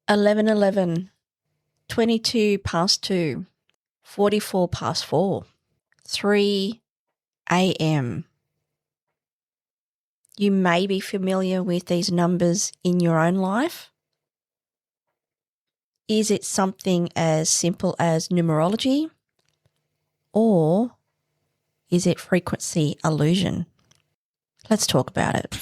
11:11, 22 past 2, 44 past 4, 3 a.m. You may be familiar with these numbers in your own life. Is it something as simple as numerology, or is it frequency illusion? Let's talk about it.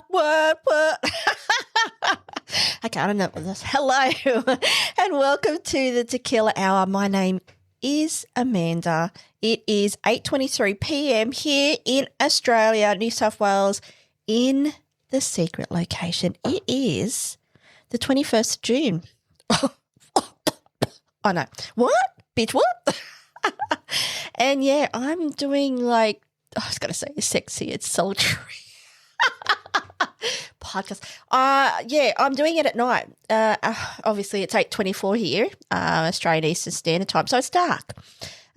What? Okay, I don't know what this. Hello and welcome to the Tequila Hour. My name is Amanda. It is 8:23 p.m. here in Australia, New South Wales, in the secret location. It is the 21st of June. I know. What? Bitch, what? And yeah, I'm doing I was going to say sexy, it's sultry. Podcast. I'm doing it at night. Obviously, it's 8:24 here, Australian Eastern Standard Time, so it's dark.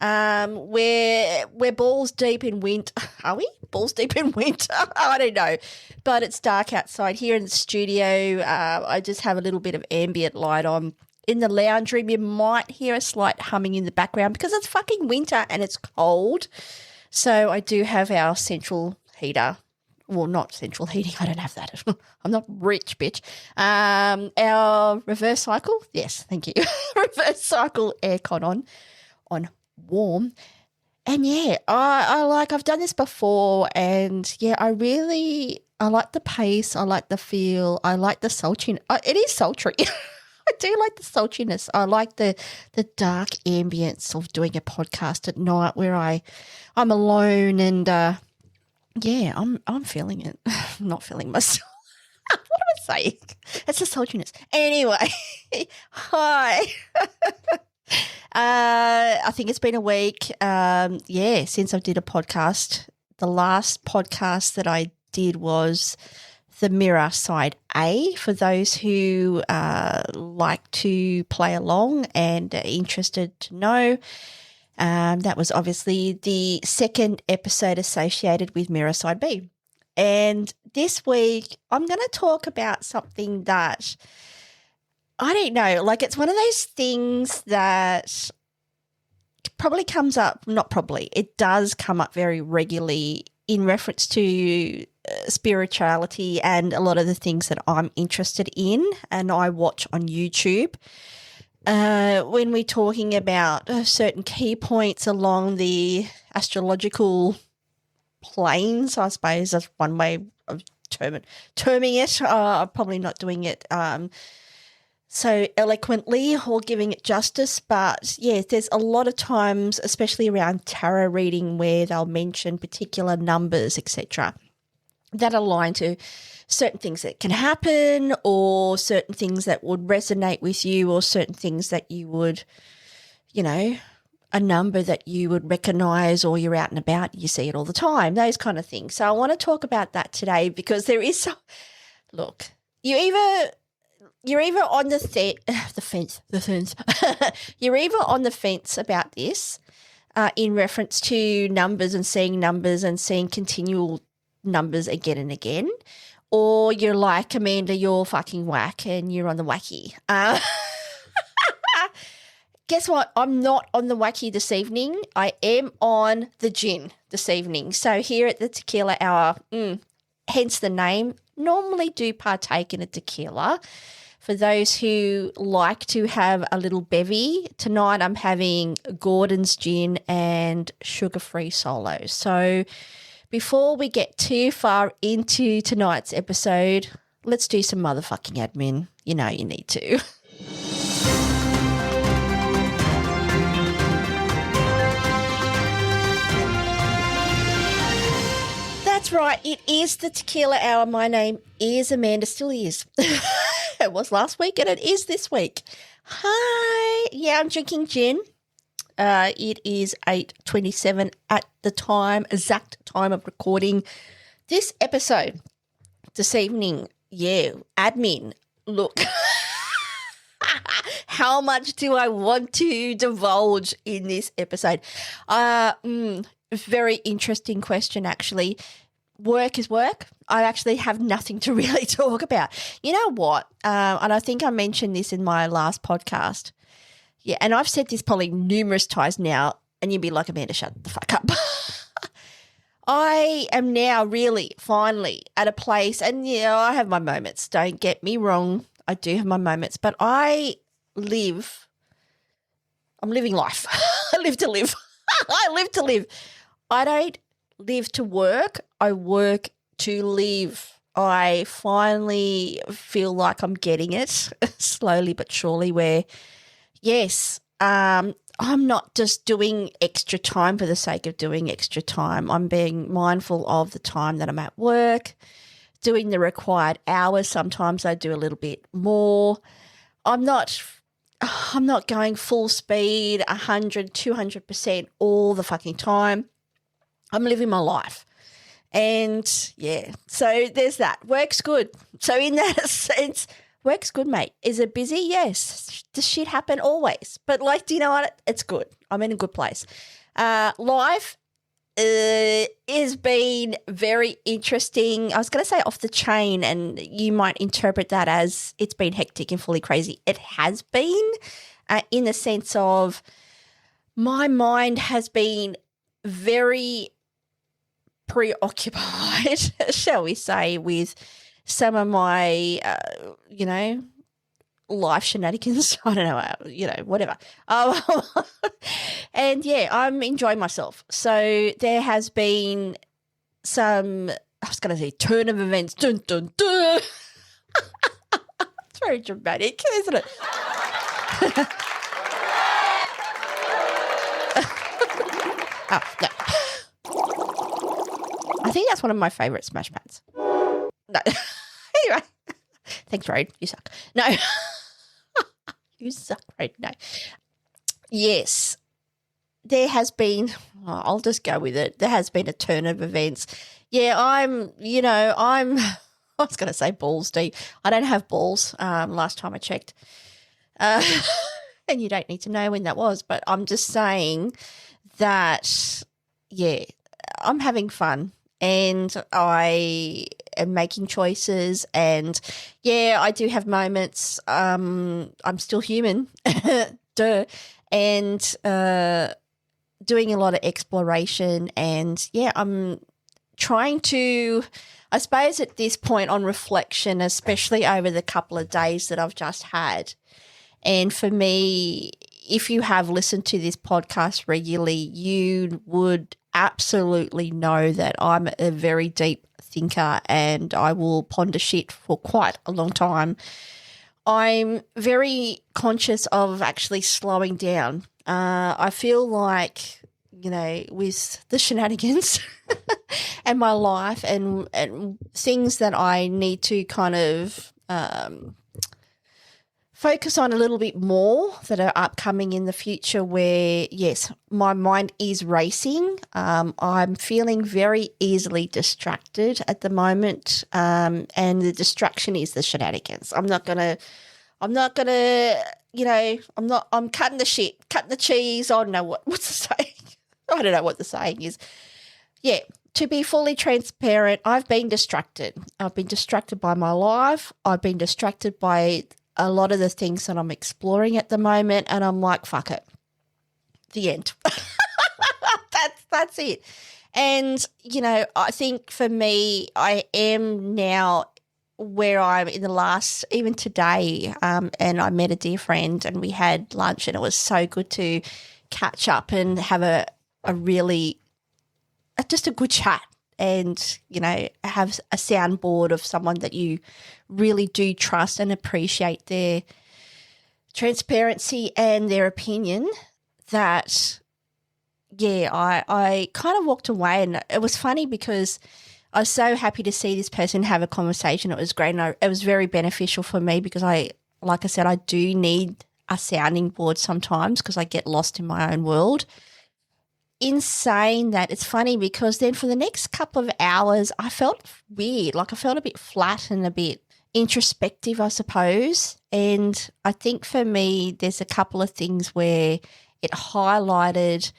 We're balls deep in winter. Are we balls deep in winter? I don't know, but it's dark outside here in the studio. I just have a little bit of ambient light on. In the lounge room, you might hear a slight humming in the background because it's fucking winter and it's cold. So I do have our central heater. Well, not central heating. I don't have that. I'm not rich, bitch. Our reverse cycle. Yes, thank you. Reverse cycle aircon on warm. And yeah, I've done this before, and yeah, I like the pace. I like the feel. I like the sultriness. It is sultry. I do like the sultriness. I like the dark ambience of doing a podcast at night where I'm alone and yeah, I'm feeling it. I'm not feeling myself. What am I saying? It's the sultriness. Anyway, hi. I think it's been a week. Since I did a podcast. The last podcast that I did was the Mirror Side A, for those who like to play along and are interested to know. That was obviously the second episode associated with Mirror Side B. And this week I'm going to talk about something that, I don't know, it's one of those things that probably comes up, not probably, it does come up very regularly in reference to spirituality and a lot of the things that I'm interested in and I watch on YouTube. When we're talking about certain key points along the astrological planes, I suppose that's one way of terming it. I'm probably not doing it so eloquently or giving it justice, but yeah, there's a lot of times, especially around tarot reading, where they'll mention particular numbers, etc., that align to certain things that can happen or certain things that would resonate with you or certain things that you would, a number that you would recognize or you're out and about, you see it all the time, those kind of things. So I want to talk about that today because there is look, you're either on the fence. You're either on the fence about this in reference to numbers and seeing continual numbers again and again, or you're like, Amanda, you're fucking whack and you're on the wacky. Guess what? I'm not on the wacky this evening. I am on the gin this evening. So here at the Tequila Hour, hence the name, normally do partake in a tequila. For those who like to have a little bevy, tonight I'm having Gordon's gin and sugar-free solo. So before we get too far into tonight's episode, let's do some motherfucking admin. You know you need to. That's right. It is the Tequila Hour. My name is Amanda. Still is. It was last week and it is this week. Hi. Yeah, I'm drinking gin. It is 8:27 at the exact time of recording this episode this evening. Yeah, admin. Look, How much do I want to divulge in this episode? Very interesting question, actually. Work is work. I actually have nothing to really talk about. You know what? And I think I mentioned this in my last podcast. Yeah, and I've said this probably numerous times now, and you'd be like, Amanda, shut the fuck up. I am now really finally at a place, and I have my moments. Don't get me wrong. I do have my moments, but I'm living life. I live to live. I live to live. I don't live to work. I work to live. I finally feel like I'm getting it slowly but surely where, yes, I'm not just doing extra time for the sake of doing extra time. I'm being mindful of the time that I'm at work, doing the required hours. Sometimes I do a little bit more. I'm not going full speed, 100, 200% all the fucking time. I'm living my life. And, yeah, so there's that. Work's good. So in that sense, work's good, mate. Is it busy? Yes. Does shit happen? Always. But, do you know what? It's good. I'm in a good place. Life has been very interesting. I was going to say off the chain, and you might interpret that as it's been hectic and fully crazy. It has been in the sense of my mind has been very preoccupied, shall we say, with some of my, life shenanigans. I don't know, whatever. And, yeah, I'm enjoying myself. So there has been some, I was going to say, turn of events. Dun, dun, dun. It's very dramatic, isn't it? Oh, no. I think that's one of my favourite smash pads. No. Anyway. Thanks, Road. You suck. No. You suck, Road. No. Yes. There has been, I'll just go with it. There has been a turn of events. Yeah, I was going to say balls deep. I don't have balls last time I checked. And you don't need to know when that was, but I'm just saying that, yeah, I'm having fun. And I am making choices, and yeah, I do have moments. I'm still human, duh, and doing a lot of exploration. And yeah, I'm trying to, I suppose, at this point on reflection, especially over the couple of days that I've just had. And for me, if you have listened to this podcast regularly, you would absolutely know that I'm a very deep thinker and I will ponder shit for quite a long time. I'm very conscious of actually slowing down. I feel like, with the shenanigans and my life and things that I need to kind of focus on a little bit more that are upcoming in the future where, yes, my mind is racing. I'm feeling very easily distracted at the moment, and the distraction is the shenanigans. I'm cutting the shit, cutting the cheese. I don't know what's the saying. I don't know what the saying is. Yeah, to be fully transparent, I've been distracted. I've been distracted by my life. I've been distracted by a lot of the things that I'm exploring at the moment, and I'm like, fuck it. The end. That's it. And, I think for me, I am now where I'm in the last, even today, and I met a dear friend and we had lunch, and it was so good to catch up and have a really, just a good chat. And, have a soundboard of someone that you really do trust and appreciate their transparency and their opinion that, yeah, I kind of walked away, and it was funny because I was so happy to see this person have a conversation. It was great, and it was very beneficial for me because like I said, I do need a sounding board sometimes because I get lost in my own world. In saying that, it's funny because then for the next couple of hours I felt weird. Like I felt a bit flat and a bit introspective, I suppose. And I think for me, there's a couple of things where it highlighted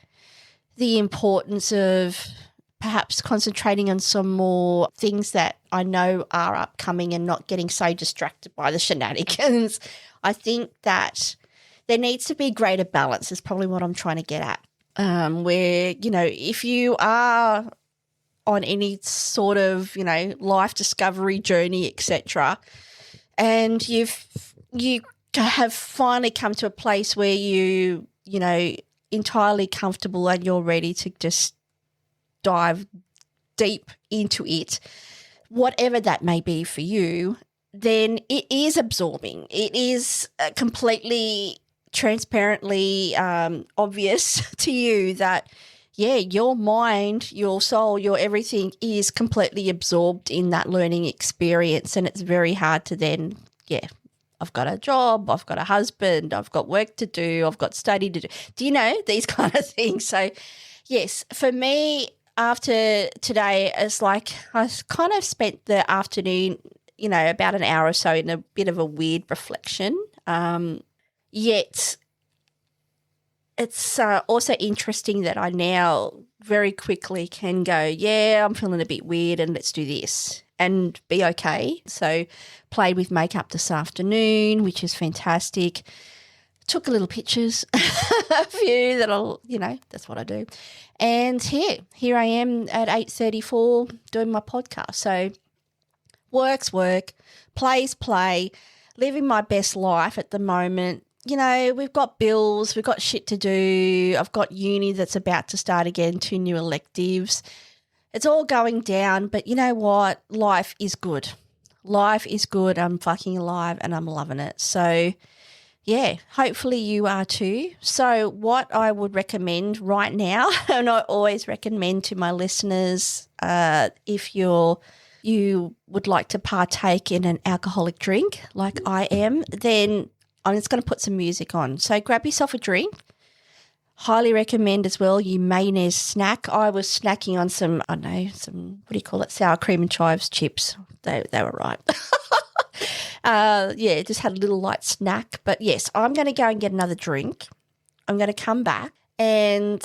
the importance of perhaps concentrating on some more things that I know are upcoming and not getting so distracted by the shenanigans. I think that there needs to be greater balance is probably what I'm trying to get at, where, if you are on any sort of, life discovery journey, etc., and you have finally come to a place where entirely comfortable and you're ready to just dive deep into it, whatever that may be for you, then it is absorbing. It is completely transparently obvious to you that, your mind, your soul, your everything is completely absorbed in that learning experience, and it's very hard to then, I've got a job, I've got a husband, I've got work to do, I've got study to do. Do you know, these kind of things? So, yes, for me, after today, it's like I kind of spent the afternoon, about an hour or so in a bit of a weird reflection. Yet it's also interesting that I now very quickly can go, I'm feeling a bit weird and let's do this and be okay. So played with makeup this afternoon, which is fantastic. Took a little pictures, a few that that's what I do. And here I am at 8:34 doing my podcast. So work's work, play's play, living my best life at the moment. We've got bills, we've got shit to do. I've got uni that's about to start again, 2 new electives. It's all going down, but you know what? Life is good. Life is good. I'm fucking alive and I'm loving it. So, hopefully you are too. So what I would recommend right now, and I always recommend to my listeners, if you would like to partake in an alcoholic drink like I am, then I'm just going to put some music on. So grab yourself a drink. Highly recommend as well you mayonnaise snack. I was snacking on some, sour cream and chives chips. They were right. Just had a little light snack. But yes, I'm going to go and get another drink. I'm going to come back and,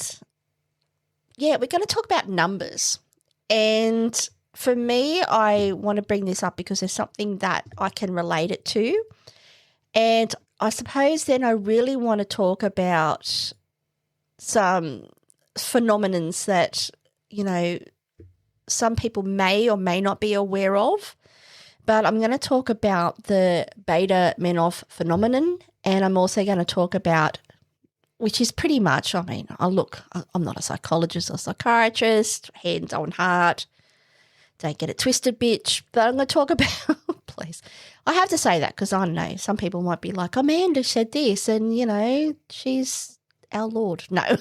we're going to talk about numbers. And for me, I want to bring this up because there's something that I can relate it to. And I suppose then I really want to talk about some phenomenons that, some people may or may not be aware of. But I'm going to talk about the Beta-Meinhof phenomenon, and I'm also going to talk about, which is pretty much, I'm not a psychologist or psychiatrist, hands on heart, don't get it twisted, bitch, but I'm going to talk about, please. I have to say that because I know some people might be like, Amanda said this and, she's our Lord. No.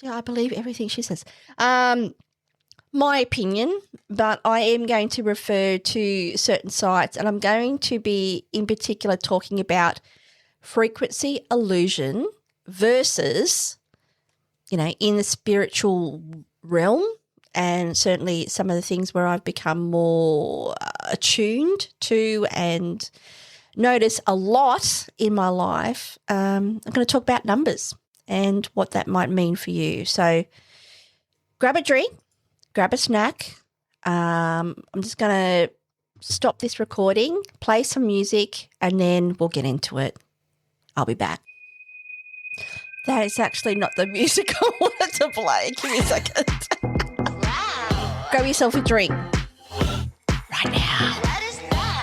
I believe everything she says. My opinion, but I am going to refer to certain sites and I'm going to be in particular talking about frequency illusion versus, in the spiritual realm, and certainly some of the things where I've become more attuned to and notice a lot in my life. I'm going to talk about numbers and what that might mean for you. So grab a drink. Grab a snack. I'm just going to stop this recording, play some music, and then we'll get into it. I'll be back. That is actually not the music I wanted to play. Give me a second. Wow. Grab yourself a drink. Right now. What is that?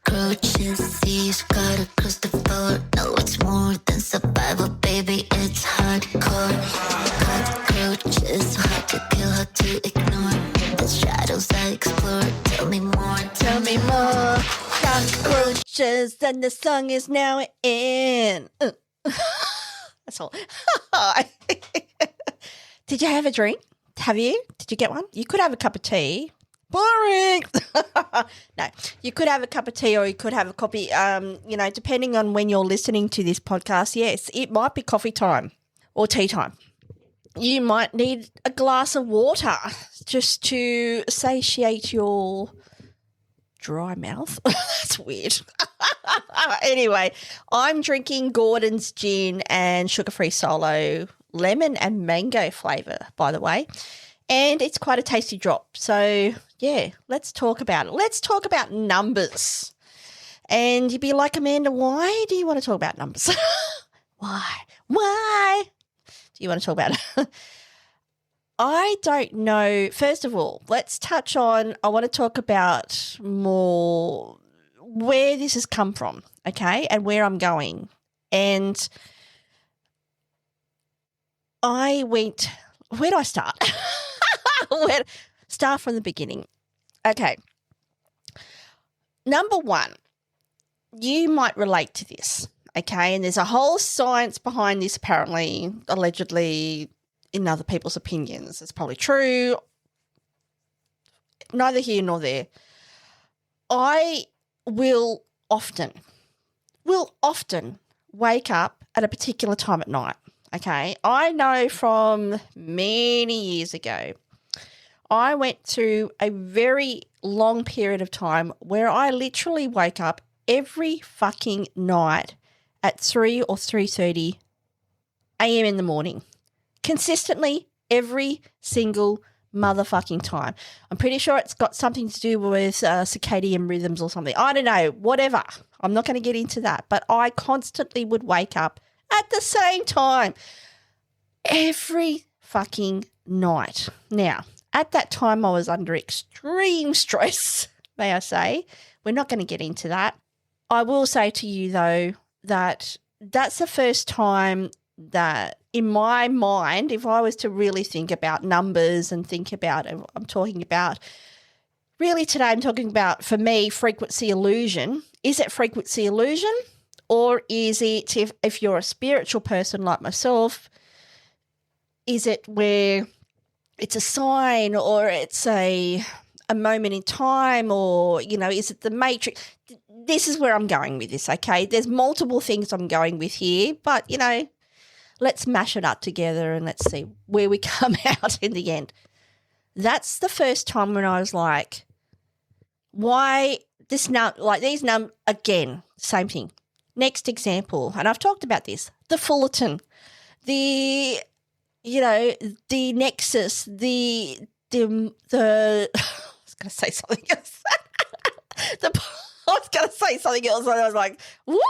Cockroaches, you've got to cross the floor. No, it's more than survival, baby. It's hardcore. Cockroaches, hard to kill, hard to ignore. The shadows I explore. Tell me more, tell me more. Cockroaches, and the song is now in. That's all. Did you have a drink? Have you? Did you get one? You could have a cup of tea. Boring. No, you could have a cup of tea or you could have a coffee. Depending on when you're listening to this podcast, yes, it might be coffee time or tea time. You might need a glass of water just to satiate your dry mouth. That's weird. Anyway, I'm drinking Gordon's gin and sugar-free solo, lemon and mango flavour, by the way. And it's quite a tasty drop. So, yeah, let's talk about it. Let's talk about numbers. And you'd be like, Amanda, why do you want to talk about numbers? Why do you want to talk about it? I don't know. First of all, let's touch on, I want to talk about more where this has come from, okay, and where I'm going. And where do I start? Start from the beginning. Okay. Number one, you might relate to this, okay, and there's a whole science behind this apparently, allegedly, in other people's opinions. It's probably true. Neither here nor there. I will often wake up at a particular time at night, okay? I know from many years ago, I went through a very long period of time where I literally wake up every fucking night at 3 or 3:30 a.m. in the morning. Consistently every single motherfucking time. I'm pretty sure it's got something to do with circadian rhythms or something. I don't know, whatever. I'm not going to get into that. But I constantly would wake up at the same time every fucking night. Now, at that time I was under extreme stress, may I say. We're not going to get into that. I will say to you, though, that that's the first time that in my mind, if I was to really think about numbers and think about, I'm talking about, really today I'm talking about, for me, frequency illusion. Is it frequency illusion, or is it, if you're a spiritual person like myself, is it where it's a sign, or it's a moment in time, or, you know, is it the matrix? This is where I'm going with this, okay? There's multiple things I'm going with here, but, you know, let's mash it up together and let's see where we come out in the end. That's the first time when I was like, why this again, same thing. Next example, and I've talked about this, the Fullerton, the Nexus, the I was going to say something else. I was going to say something else and I was like, whoop.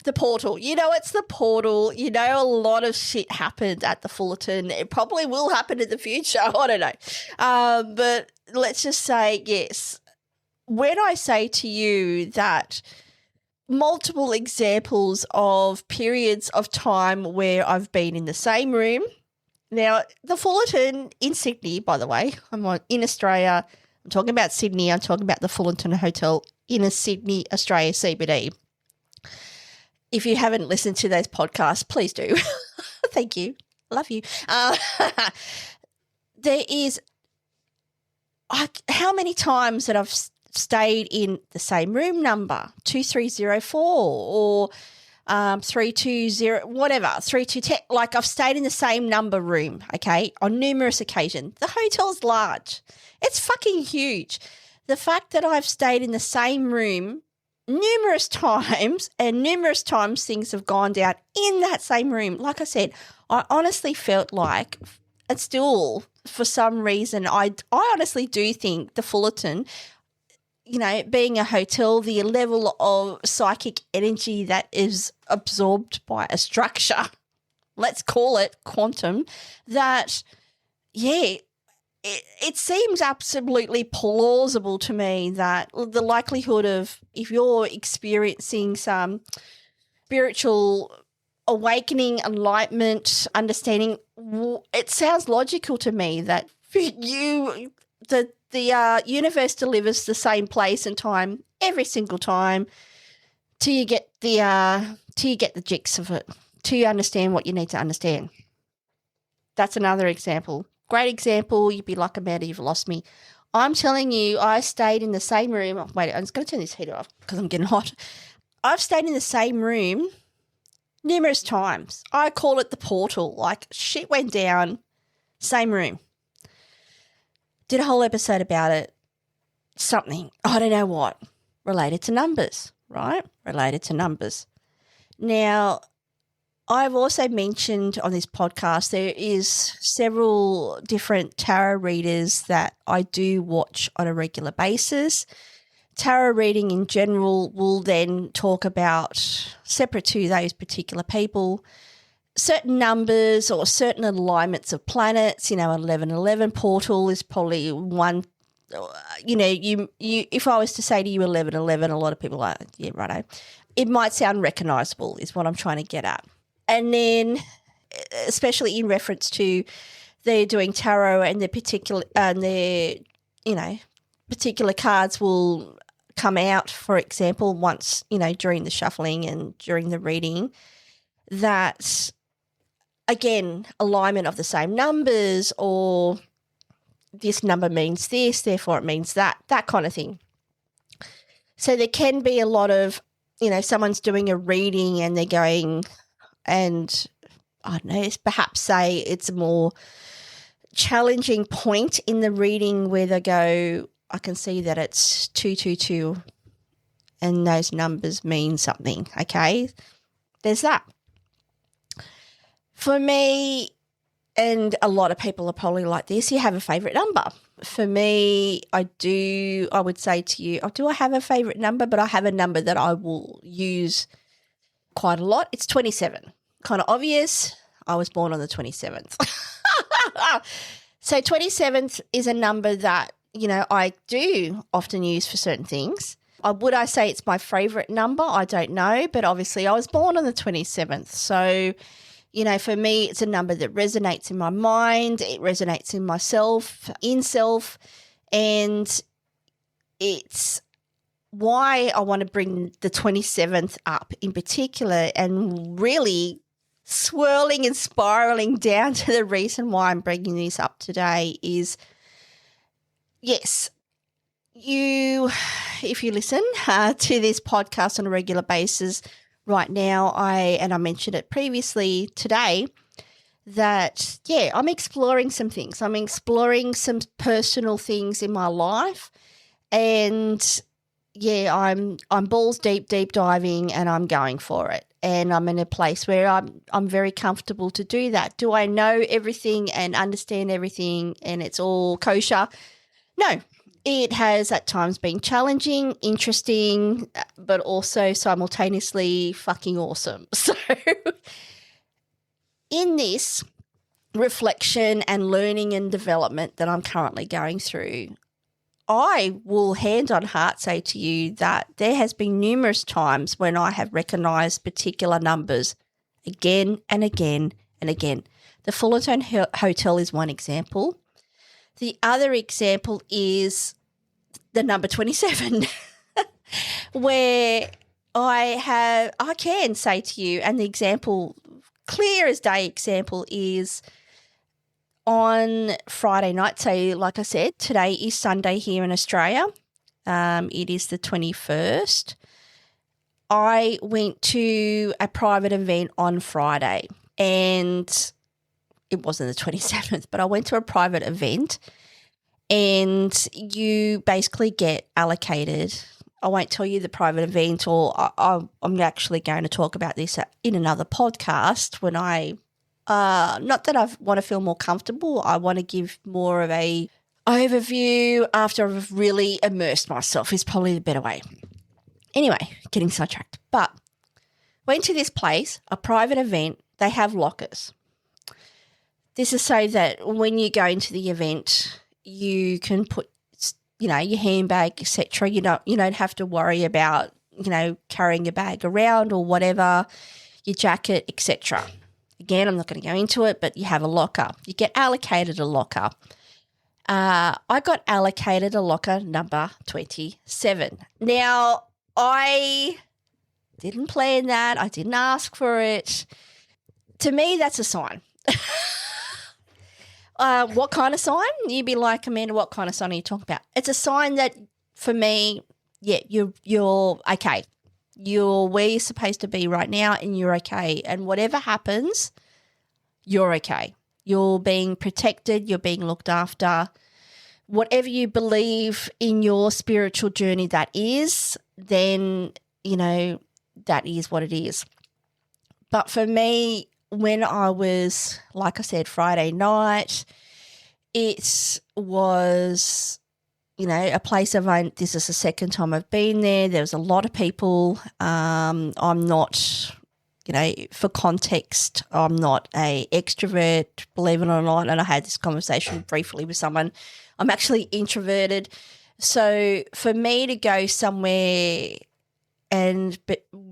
The portal. You know, it's the portal. You know, a lot of shit happened at the Fullerton. It probably will happen in the future. I don't know. But let's just say, yes, when I say to you that multiple examples of periods of time where I've been in the same room. Now, the Fullerton in Sydney, by the way, in Australia. I'm talking about Sydney. I'm talking about the Fullerton Hotel in a Sydney, Australia CBD. If you haven't listened to those podcasts, please do. Thank you. Love you. There is how many times that I've stayed in the same room number, 2304 or 320, whatever, 3210. Like, I've stayed in the same number room, okay, on numerous occasions. The hotel's large. It's fucking huge. The fact that I've stayed in the same room numerous times and numerous times things have gone down in that same room. Like I said, I honestly felt like, and still for some reason, I honestly do think the Fullerton, you know, being a hotel, the level of psychic energy that is absorbed by a structure, let's call it quantum, that, yeah, it seems absolutely plausible to me that the likelihood of, if you're experiencing some spiritual awakening, enlightenment, understanding, it sounds logical to me that the universe delivers the same place and time every single time till you get the jigs of it, till you understand what you need to understand. That's another example. Great example. You'd be like, Amanda, you've lost me. I'm telling you, I stayed in the same room. Oh, wait, I'm just going to turn this heater off because I'm getting hot. I've stayed in the same room numerous times. I call it the portal. Like, shit went down, same room. Did a whole episode about it. something, I don't know what, related to numbers, right? Related to numbers. Now, I've also mentioned on this podcast there is several different tarot readers that I do watch on a regular basis. Tarot reading in general will then talk about, separate to those particular people, certain numbers or certain alignments of planets. 1111 portal is probably one. You if I was to say to you 1111, a lot of people are, yeah, righto. It might sound recognisable is what I'm trying to get at. And then, especially in reference to they're doing tarot and their particular particular cards will come out, for example, once, during the shuffling and during the reading, that, again, alignment of the same numbers, or this number means this, therefore it means that kind of thing. So there can be a lot of, someone's doing a reading and they're going, and I don't know, perhaps say it's a more challenging point in the reading where they go, I can see that it's 222 and those numbers mean something, okay? There's that. For me, and a lot of people are probably like this, you have a favourite number. For me, I would say to you, do I have a favourite number? But I have a number that I will use quite a lot. It's 27. Kind of obvious. I was born on the 27th. So 27th is a number that, I do often use for certain things. Would I say it's my favourite number? I don't know, but obviously I was born on the 27th. So, for me, it's a number that resonates in my mind. It resonates in myself, and it's why I want to bring the 27th up in particular, and really swirling and spiraling down to the reason why I'm bringing this up today is, yes, if you listen to this podcast on a regular basis right now, I mentioned it previously today, that, yeah, I'm exploring some things. I'm exploring some personal things in my life, and yeah, I'm balls deep diving, and I'm going for it. And I'm in a place where I'm very comfortable to do that. Do I know everything and understand everything and it's all kosher? No. It has at times been challenging, interesting, but also simultaneously fucking awesome. So in this reflection and learning and development that I'm currently going through, I will hand on heart say to you that there has been numerous times when I have recognised particular numbers again and again and again. The Fullerton Hotel is one example. The other example is the number 27, where I can say to you, and the example, clear as day example, is on Friday night. So like I said, today is Sunday here in Australia. It is the 21st. I went to a private event on Friday, and it wasn't the 27th, but I went to a private event, and you basically get allocated. I won't tell you the private event, or I'm actually going to talk about this in another podcast when not that I want to feel more comfortable. I want to give more of a overview after I've really immersed myself is probably the better way. Anyway, getting sidetracked. But went to this place, a private event. They have lockers. This is so that when you go into the event, you can put, your handbag, etc. You don't have to worry about, carrying your bag around or whatever, your jacket, etc. Again, I'm not going to go into it, but you have a locker. You get allocated a locker. I got allocated a locker number 27. Now, I didn't plan that. I didn't ask for it. To me, that's a sign. What kind of sign? You'd be like, Amanda, what kind of sign are you talking about? It's a sign that, for me, yeah, you're okay. You're where you're supposed to be right now, and you're okay. And whatever happens, you're okay. You're being protected. You're being looked after. whatever you believe in your spiritual journey that is, then, that is what it is. But for me, when I was, like I said, Friday night, it was, a place this is the second time I've been there. There was a lot of people. I'm not, for context, I'm not a extrovert, believe it or not. And I had this conversation briefly with someone. I'm actually introverted. So for me to go somewhere and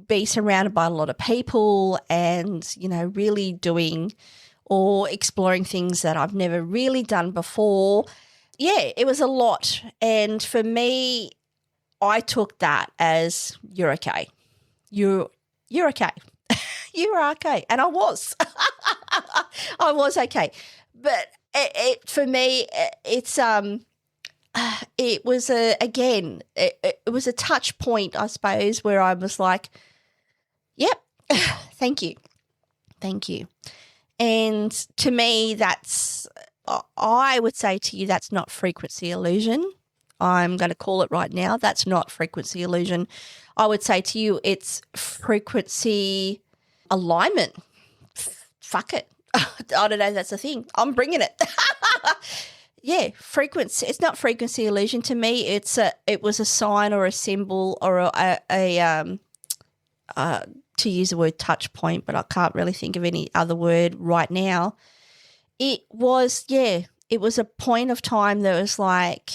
be surrounded by a lot of people and, really doing or exploring things that I've never really done before, it was a lot. And for me, I took that as you're okay. You're okay. You're okay. And I was. I was okay. But for me, it's it was it was a touch point, I suppose, where I was like, yep, thank you. And to me, I would say to you, that's not frequency illusion. I'm going to call it right now. That's not frequency illusion. I would say to you, it's frequency alignment. Fuck it. I don't know if that's a thing. I'm bringing it. Yeah, frequency. It's not frequency illusion to me. It was a sign or a symbol or to use the word touch point, but I can't really think of any other word right now. It was a point of time that was like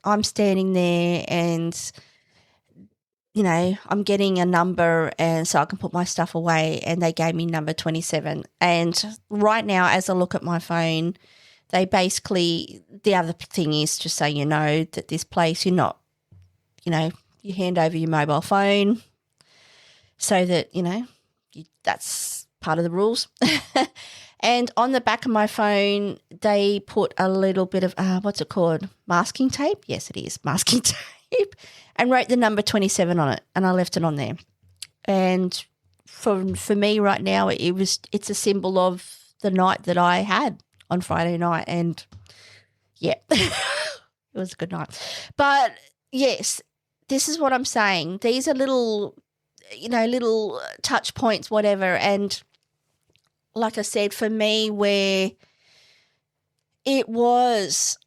I'm standing there and, I'm getting a number and so I can put my stuff away, and they gave me number 27. And right now, as I look at my phone, they basically, the other thing is just so you know that this place, you're not, you hand over your mobile phone so that, that's part of the rules. And on the back of my phone, they put a little bit of, what's it called? Masking tape? Yes, it is, masking tape. And wrote the number 27 on it, and I left it on there. And for me right now, it's a symbol of the night that I had on Friday night, and it was a good night. But yes, this is what I'm saying. These are little touch points, whatever. And like I said, for me, where it was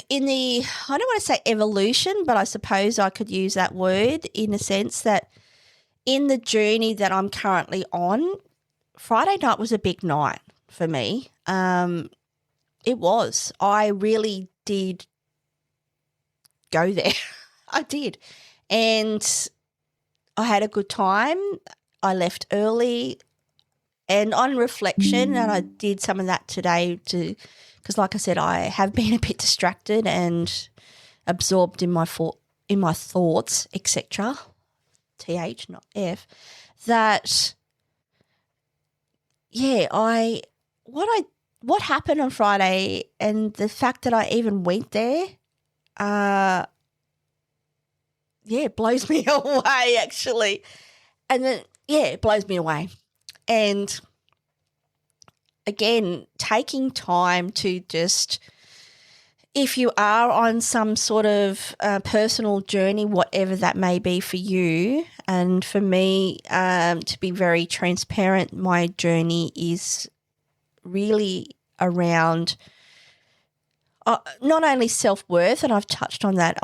in the, I don't want to say evolution, but I suppose I could use that word in a sense that in the journey that I'm currently on, Friday night was a big night for me. It was. I really did go there. I did. And I had a good time. I left early. And on reflection, and I did some of that today because like I said, I have been a bit distracted and absorbed in my thoughts, etc. TH, not F. That, what happened on Friday and the fact that I even went there, it blows me away actually. And then, it blows me away. And again, taking time to just, if you are on some sort of personal journey, whatever that may be for you, and for me, to be very transparent, my journey is really around not only self-worth, and I've touched on that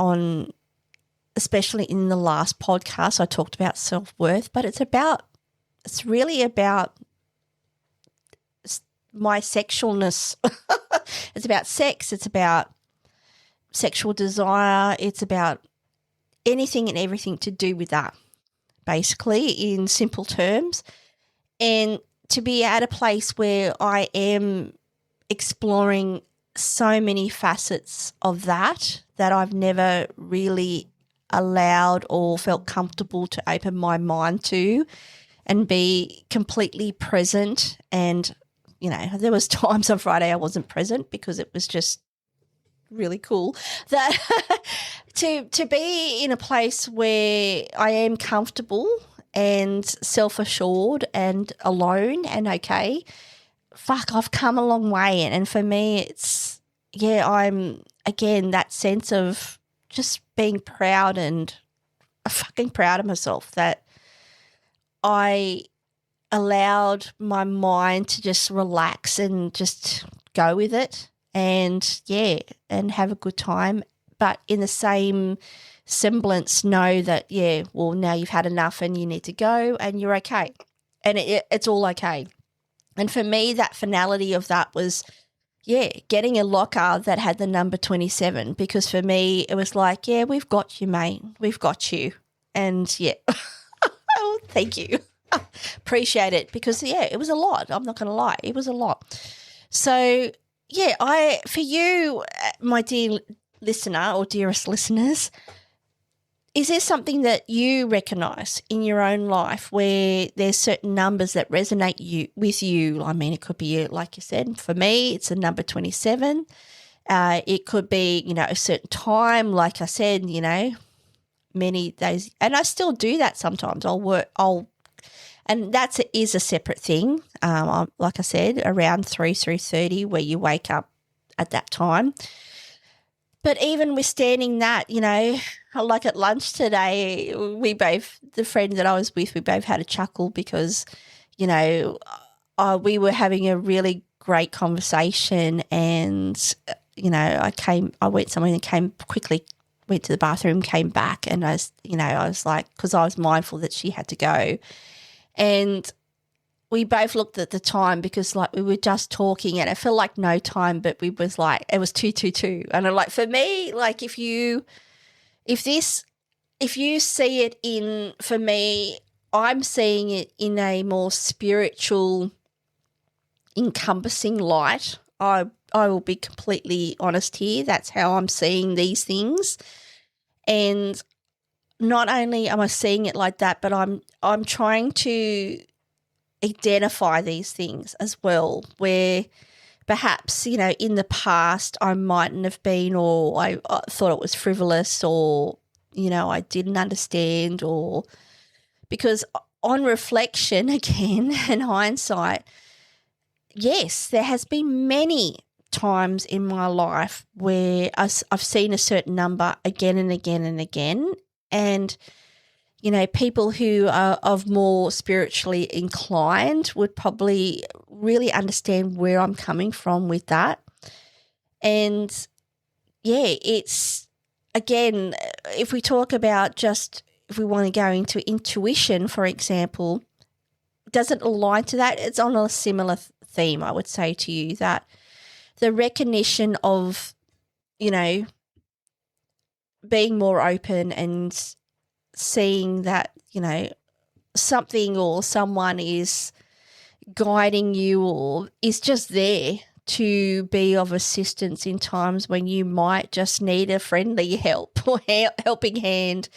especially in the last podcast, I talked about self-worth, but it's really about my sexualness. It's about sex. It's about sexual desire. It's about anything and everything to do with that, basically, in simple terms. And to be at a place where I am exploring so many facets of that I've never really allowed or felt comfortable to open my mind to and be completely present. And, there was times on Friday I wasn't present because it was just really cool that to be in a place where I am comfortable and self-assured and alone and okay. Fuck, I've come a long way. And for me, it's I'm, again, that sense of just being proud, and fucking proud of myself that I allowed my mind to just relax and just go with it, and and have a good time. But in the same semblance, know that, well, now you've had enough and you need to go, and you're okay. And it's all okay. And for me, that finality of that was, getting a locker that had the number 27, because for me it was like, we've got you, mate. We've got you. And oh, thank you. Appreciate it, because, it was a lot. I'm not going to lie. It was a lot. So, for you, my dear listener or dearest listeners, is there something that you recognise in your own life where there's certain numbers that resonate with you? I mean, it could be, like you said, for me, it's the number 27. It could be, a certain time, like I said, many days. And I still do that sometimes. And that is a separate thing. Like I said, around 3:30, where you wake up at that time. But even withstanding that, like at lunch today, the friend that I was with, we both had a chuckle because, we were having a really great conversation, and, I went somewhere and went to the bathroom, came back, and I was like, because I was mindful that she had to go. And we both looked at the time, because like we were just talking, and it felt like no time, but it was 2:22. And I'm like, for me, like if you see it for me, I'm seeing it in a more spiritual, encompassing light. I will be completely honest here. That's how I'm seeing these things. And not only am I seeing it like that, but I'm trying to identify these things as well, where perhaps, in the past I mightn't have been, or I thought it was frivolous, or, I didn't understand, or because on reflection again and hindsight, yes, there has been many times in my life where I've seen a certain number again and again and again. And, people who are of more spiritually inclined would probably really understand where I'm coming from with that. And, it's, again, if we talk about if we want to go into intuition, for example, does it align to that? It's on a similar theme, I would say to you, that the recognition of, being more open and seeing that, something or someone is guiding you or is just there to be of assistance in times when you might just need a friendly help or helping hand,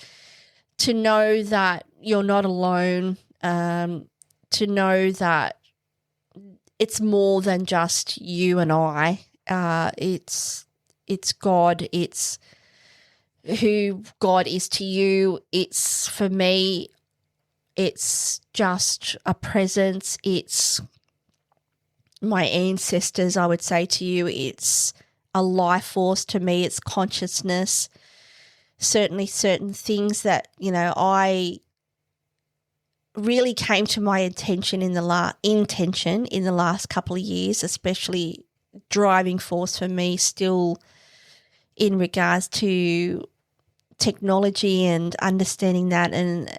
to know that you're not alone, to know that it's more than just you and I. It's God. It's who God is to you. It's, for me, it's just a presence. It's my ancestors, I would say to you. It's a life force to me. It's consciousness. Certainly certain things that, I really came to my intention in the last couple of years, especially driving force for me still in regards to technology and understanding that, and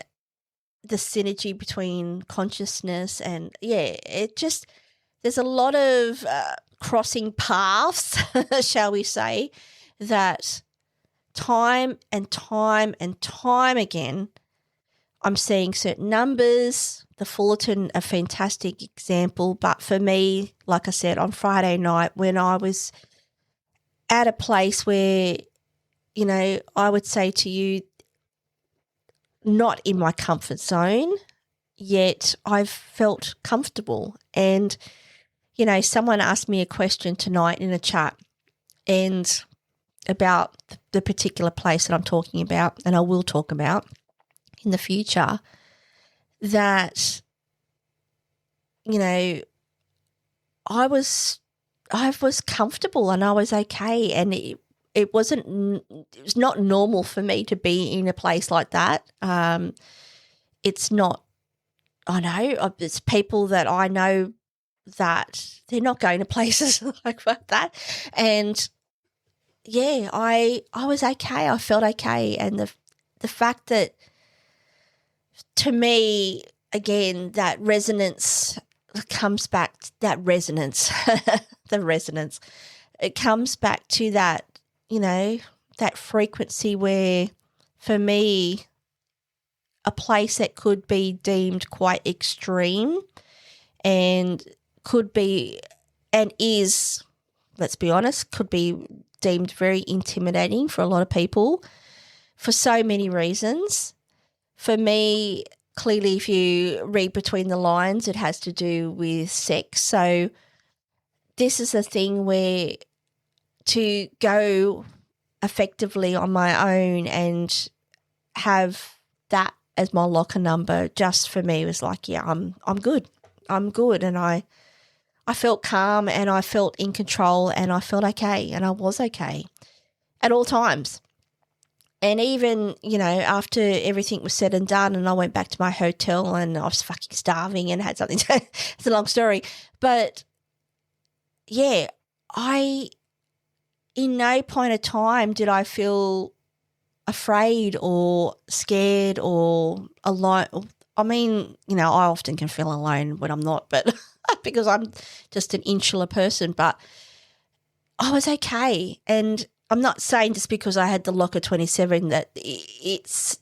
the synergy between consciousness and, there's a lot of crossing paths, shall we say, that time and time and time again, I'm seeing certain numbers. The Fullerton, a fantastic example. But for me, like I said, on Friday night, when I was at a place where, I would say to you, not in my comfort zone, yet I've felt comfortable. And, someone asked me a question tonight in a chat and about the particular place that I'm talking about, and I will talk about in the future, that, I was I was comfortable and I was okay, and it was not normal for me to be in a place like that. It's not. I know it's people that I know that they're not going to places like that, and yeah, I was okay. I felt okay, and the fact that, to me, again, that resonance comes back. That resonance, the resonance, it comes back to that, that frequency where, for me, a place that could be deemed quite extreme and could be and is, let's be honest, could be deemed very intimidating for a lot of people for so many reasons. For me, clearly, if you read between the lines, it has to do with sex. So this is a thing where to go effectively on my own and have that as my locker number, just for me, was like, yeah, I'm good. I'm good. And I felt calm and I felt in control and I felt okay and I was okay at all times. And even, after everything was said and done and I went back to my hotel and I was fucking starving and had something to, it's a long story. But yeah, in no point of time did I feel afraid or scared or alone. I mean, I often can feel alone when I'm not, but because I'm just an insular person, but I was okay. And I'm not saying just because I had the locker 27 that it's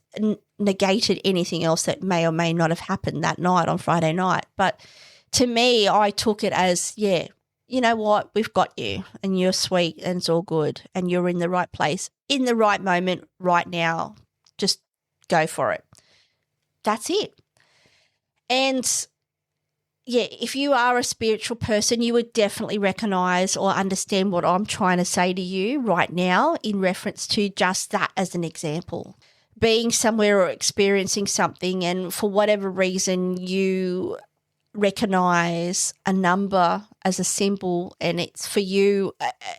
negated anything else that may or may not have happened that night on Friday night. But to me, I took it as, yeah, you know what, we've got you and you're sweet and it's all good and you're in the right place, in the right moment right now. Just go for it. That's it. And yeah, if you are a spiritual person, you would definitely recognize or understand what I'm trying to say to you right now in reference to just that as an example. Being somewhere or experiencing something, and for whatever reason you recognize a number as a symbol, and it's for you,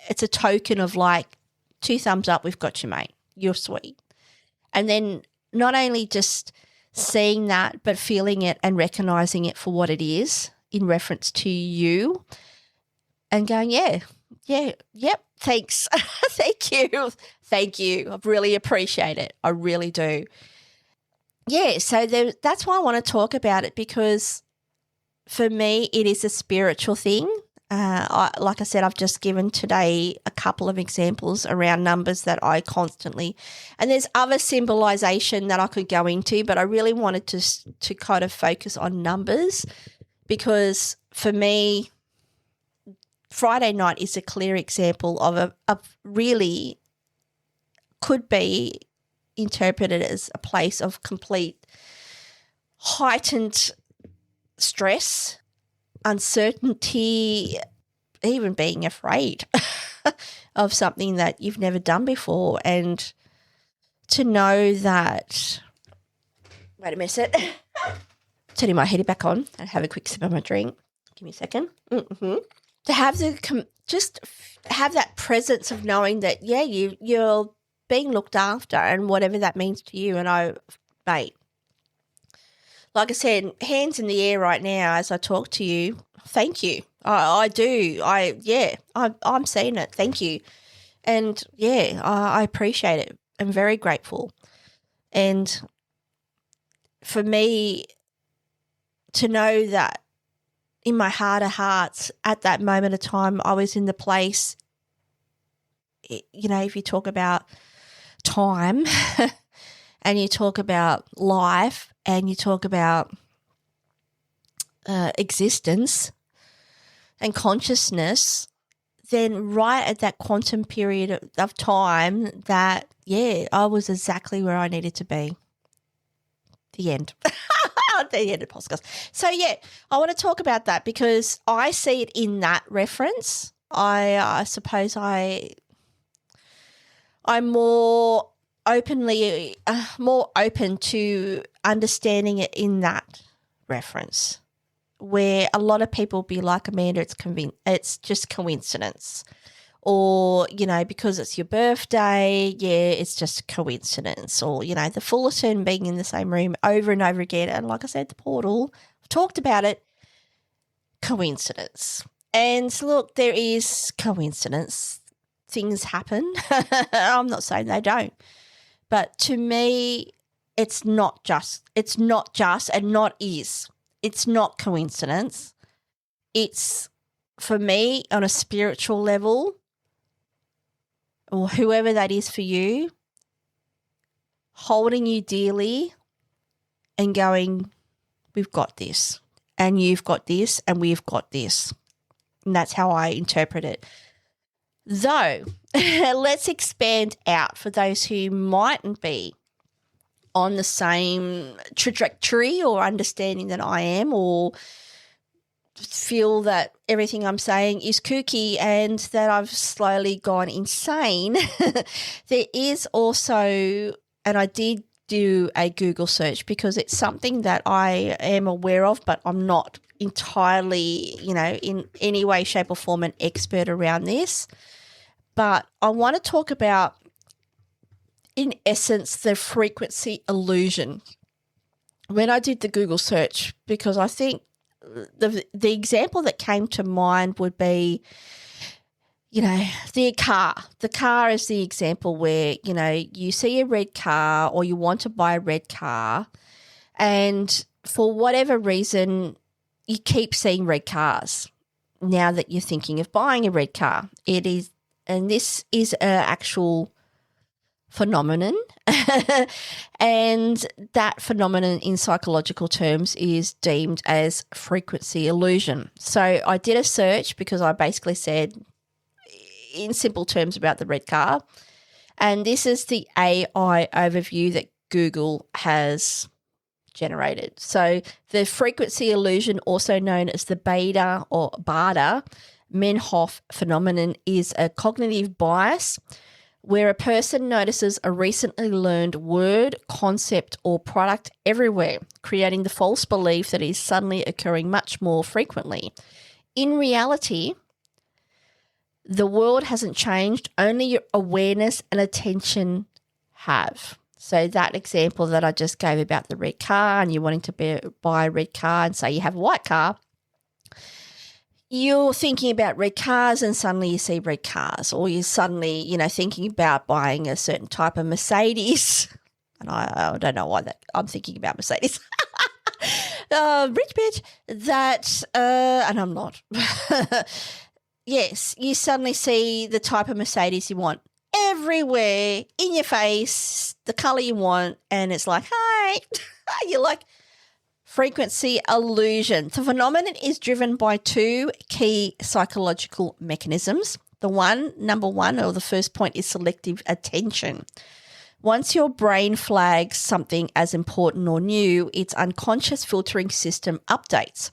it's a token of like 2 thumbs up, we've got you, mate, you're sweet. And then not only just seeing that, but feeling it and recognizing it for what it is in reference to you and going, yep, thanks. Thank you. I really appreciate it. I really do. Yeah, so that's why I want to talk about it, because for me, it is a spiritual thing. Like I said, I've just given today a couple of examples around numbers that I constantly, and there's other symbolization that I could go into, but I really wanted to kind of focus on numbers, because for me, Friday night is a clear example of a really could be interpreted as a place of complete heightened stress, uncertainty, even being afraid of something that you've never done before. And to know that, wait a minute, turning my heater back on and have a quick sip of my drink. Give me a second. Mm-hmm. To have just have that presence of knowing that, yeah, you're being looked after, and whatever that means to you. And mate, like I said, hands in the air right now as I talk to you. Thank you. I do. I'm seeing it. Thank you. And yeah, I appreciate it. I'm very grateful. And for me to know that in my heart of hearts, at that moment of time, I was in the place, if you talk about time and you talk about life, and you talk about existence and consciousness, then right at that quantum period of time that, yeah, I was exactly where I needed to be. The end. The end of the podcast. So, yeah, I want to talk about that because I see it in that reference. I suppose I'm more open to understanding it in that reference where a lot of people be like, Amanda, it's just coincidence. Or, because it's your birthday, it's just coincidence. Or, the Fullerton being in the same room over and over again. And like I said, the portal, I've talked about it, coincidence. And look, there is coincidence. Things happen. I'm not saying they don't. But to me, it's not coincidence. It's, for me, on a spiritual level, or whoever that is for you, holding you dearly and going, we've got this, and you've got this, and we've got this. And that's how I interpret it. Though, let's expand out for those who mightn't be on the same trajectory or understanding that I am, or feel that everything I'm saying is kooky and that I've slowly gone insane. There is also, and I did do a Google search because it's something that I am aware of, but I'm not entirely, in any way, shape or form an expert around this. But I want to talk about, in essence, the frequency illusion. When I did the Google search, because I think the example that came to mind would be, the car. The car is the example where, you see a red car or you want to buy a red car, and for whatever reason, you keep seeing red cars now that you're thinking of buying a red car. And this is an actual phenomenon. And that phenomenon in psychological terms is deemed as frequency illusion. So I did a search because I basically said in simple terms about the red car. And this is the AI overview that Google has generated. So the frequency illusion, also known as the Beta or Baader Meinhof phenomenon, is a cognitive bias where a person notices a recently learned word, concept, or product everywhere, creating the false belief that it is suddenly occurring much more frequently. In reality, the world hasn't changed, only your awareness and attention have. So that example that I just gave about the red car and you wanting to buy a red car and say you have a white car, you're thinking about red cars and suddenly you see red cars, or you're suddenly, thinking about buying a certain type of Mercedes. And I don't know why I'm thinking about Mercedes. Rich bitch. And I'm not. Yes, you suddenly see the type of Mercedes you want everywhere, in your face, the colour you want, and it's like, hi. You're like, frequency illusion. The phenomenon is driven by two key psychological mechanisms. Number one, or the first point, is selective attention. Once your brain flags something as important or new, its unconscious filtering system updates.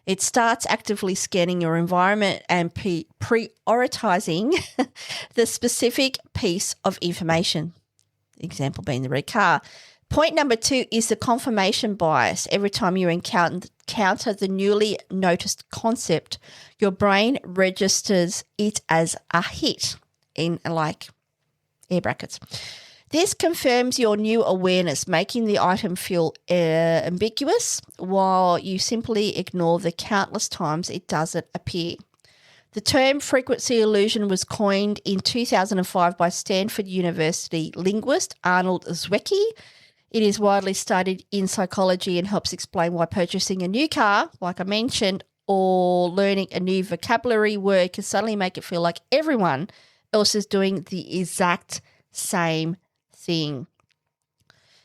It starts actively scanning your environment and prioritizing the specific piece of information. Example being the red car. Point number two is the confirmation bias. Every time you encounter the newly noticed concept, your brain registers it as a hit in like air brackets. This confirms your new awareness, making the item feel ambiguous while you simply ignore the countless times it doesn't appear. The term frequency illusion was coined in 2005 by Stanford University linguist Arnold Zwicky. It is widely studied in psychology and helps explain why purchasing a new car, like I mentioned, or learning a new vocabulary word can suddenly make it feel like everyone else is doing the exact same thing.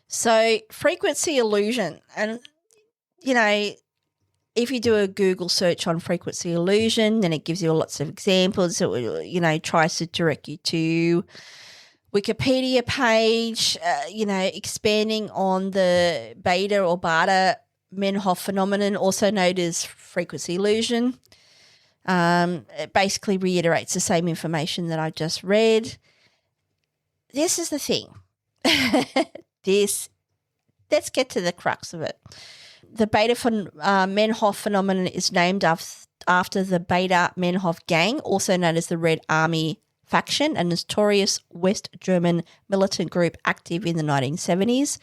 So frequency illusion, and if you do a Google search on frequency illusion, then it gives you lots of examples. It tries to direct you to Wikipedia page, expanding on the Beta or Baader Meinhof phenomenon, also known as frequency illusion. It basically reiterates the same information that I just read. This is the thing. Let's get to the crux of it. The Beta-Meinhof phenomenon is named after the Beta-Meinhof gang, also known as the Red Army faction, a notorious West German militant group active in the 1970s.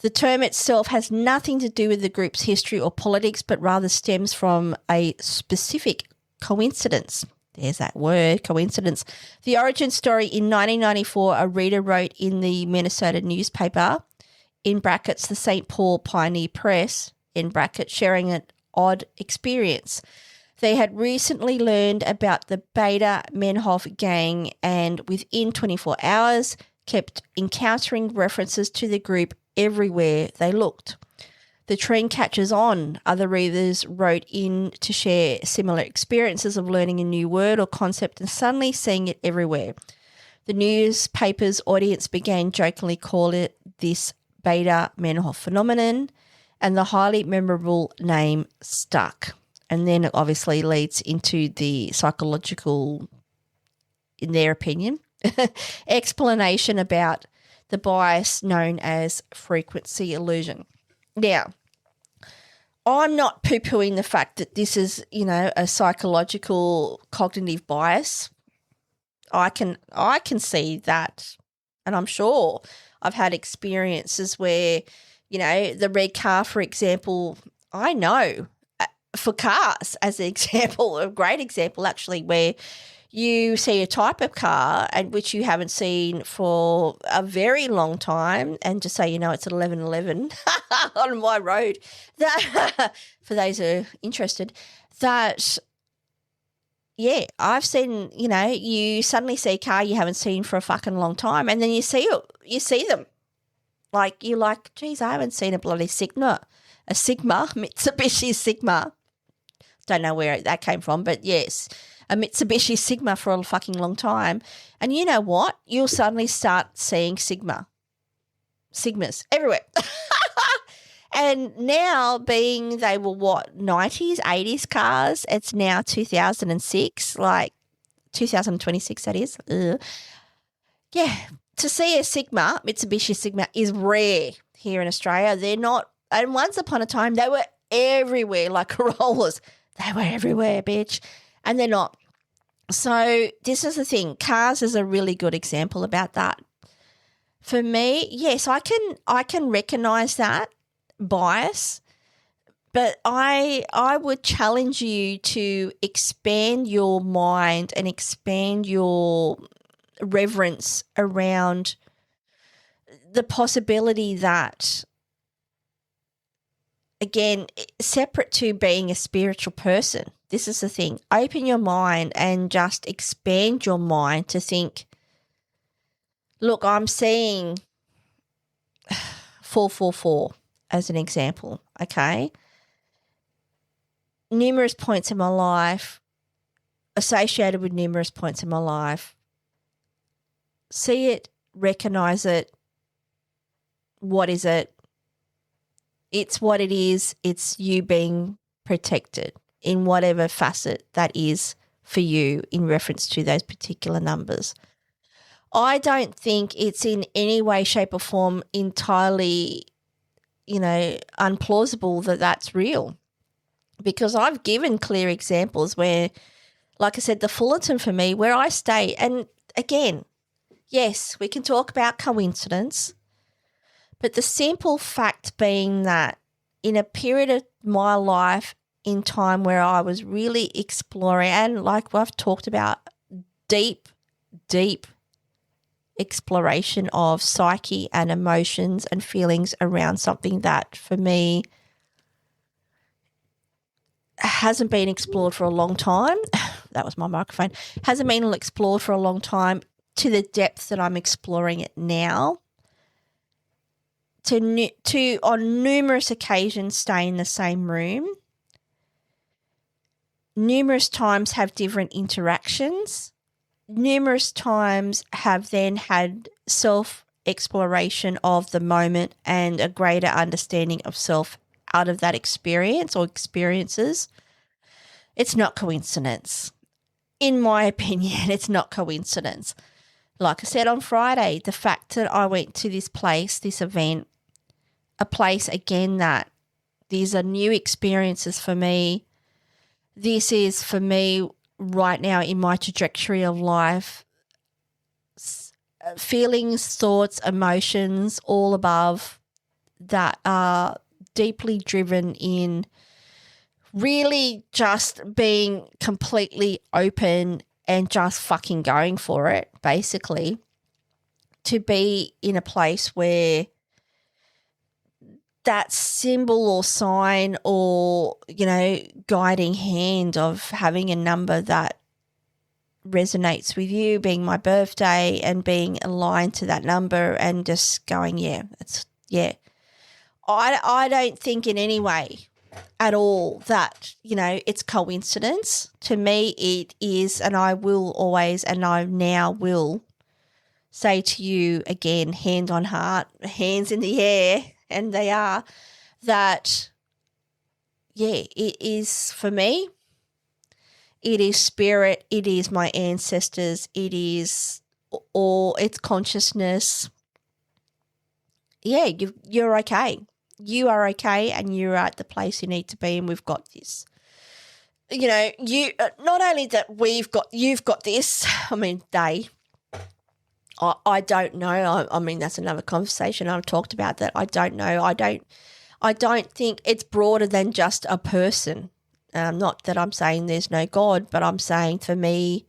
The term itself has nothing to do with the group's history or politics, but rather stems from a specific coincidence. There's that word, coincidence. The origin story in 1994, a reader wrote in the Minnesota newspaper, in brackets, the St. Paul Pioneer Press, in brackets, sharing an odd experience. They had recently learned about the Beta-Meinhof gang and within 24 hours kept encountering references to the group everywhere they looked. The trend catches on. Other readers wrote in to share similar experiences of learning a new word or concept and suddenly seeing it everywhere. The newspaper's audience began jokingly call it this Beta-Meinhof phenomenon, and the highly memorable name stuck. And then it obviously leads into the psychological, in their opinion, explanation about the bias known as frequency illusion. Now, I'm not poo-pooing the fact that this is, a psychological cognitive bias. I can see that, and I'm sure I've had experiences where, the red car, for example, I know for cars as an example, a great example actually, where you see a type of car and which you haven't seen for a very long time and just say, it's at 11:11 on my road. That, for those who are interested, that, I've seen, you suddenly see a car you haven't seen for a fucking long time and then you see them. Like, you're like, geez, I haven't seen a bloody Mitsubishi Sigma. Don't know where that came from, but yes, a Mitsubishi Sigma for a fucking long time. And you know what? You'll suddenly start seeing Sigmas everywhere. And now being they were 90s, 80s cars, it's now 2006, like 2026 that is. Ugh. Yeah, to see a Mitsubishi Sigma is rare here in Australia. They're not, and once upon a time they were everywhere like Corollas. They were everywhere, bitch. And they're not. So this is the thing. Cars is a really good example about that. For me, yes, I can recognise that bias, but I would challenge you to expand your mind and expand your reverence around the possibility that, again, separate to being a spiritual person, this is the thing. Open your mind and just expand your mind to think, look, I'm seeing 444 as an example, okay? Numerous points in my life, associated with numerous points in my life. See it, recognize it. What is it? It's what it is. It's you being protected in whatever facet that is for you in reference to those particular numbers. I don't think it's in any way, shape or form entirely, unplausible that that's real, because I've given clear examples where, like I said, the Fullerton for me, where I stay, and again, yes, we can talk about coincidence, but the simple fact being that in a period of my life in time where I was really exploring, and like I've talked about, deep exploration of psyche and emotions and feelings around something that for me hasn't been explored for a long time. That was my microphone. Hasn't been explored for a long time to the depth that I'm exploring it now. To on numerous occasions stay in the same room, numerous times have different interactions, numerous times have then had self-exploration of the moment and a greater understanding of self out of that experience or experiences. It's not coincidence. In my opinion, it's not coincidence. Like I said on Friday, the fact that I went to this place, this event, a place again that These are new experiences for me. This is for me right now in my trajectory of life, feelings, thoughts, emotions, all above that are deeply driven in really just being completely open and just fucking going for it, basically, to be in a place where that symbol or sign or, guiding hand of having a number that resonates with you, being my birthday, and being aligned to that number and just going, I don't think in any way at all that, it's coincidence. To me, it is, and I will always, and I now will say to you again, hand on heart, hands in the air, and they are, that, it is for me. It is spirit. It is my ancestors. It is all, it's consciousness. Yeah, you're okay. You are okay, and you're at the place you need to be, and we've got this. You not only that you've got this. I mean, I don't know. I mean, that's another conversation. I've talked about that. I don't know. I don't think it's broader than just a person. Not that I'm saying there's no God, but I'm saying for me